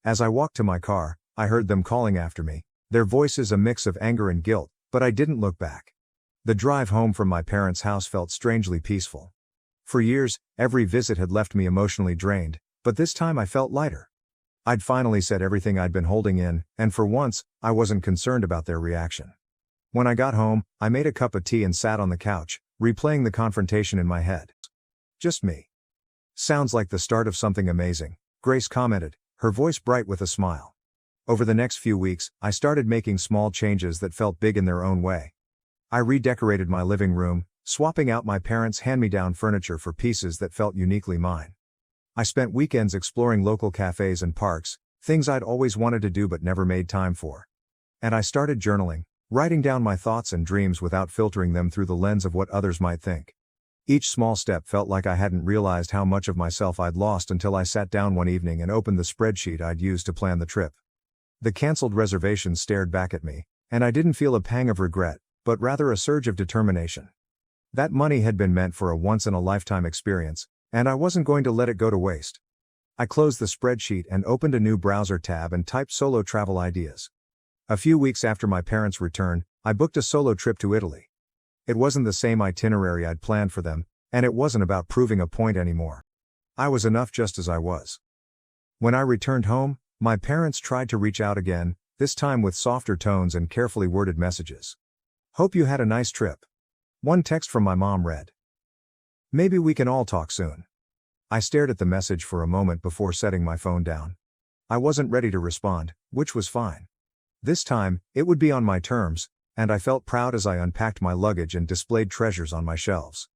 As I walked to my car, I heard them calling after me, their voices a mix of anger and guilt, but I didn't look back. The drive home from my parents' house felt strangely peaceful. For years, every visit had left me emotionally drained, but this time I felt lighter. I'd finally said everything I'd been holding in, and for once, I wasn't concerned about their reaction. When I got home, I made a cup of tea and sat on the couch, replaying the confrontation in my head. Just me. Sounds like the start of something amazing, Grace commented, her voice bright with a smile. Over the next few weeks, I started making small changes that felt big in their own way. I redecorated my living room, swapping out my parents' hand-me-down furniture for pieces that felt uniquely mine. I spent weekends exploring local cafes and parks, things I'd always wanted to do but never made time for. And I started journaling, writing down my thoughts and dreams without filtering them through the lens of what others might think. Each small step felt like I hadn't realized how much of myself I'd lost until I sat down one evening and opened the spreadsheet I'd used to plan the trip. The canceled reservations stared back at me, and I didn't feel a pang of regret, but rather a surge of determination. That money had been meant for a once-in-a-lifetime experience, and I wasn't going to let it go to waste. I closed the spreadsheet and opened a new browser tab and typed solo travel ideas. A few weeks after my parents' return, I booked a solo trip to Italy. It wasn't the same itinerary I'd planned for them, and it wasn't about proving a point anymore. I was enough just as I was. When I returned home, my parents tried to reach out again, this time with softer tones and carefully worded messages. "Hope you had a nice trip." One text from my mom read, "Maybe we can all talk soon." I stared at the message for a moment before setting my phone down. I wasn't ready to respond, which was fine. This time, it would be on my terms, and I felt proud as I unpacked my luggage and displayed treasures on my shelves.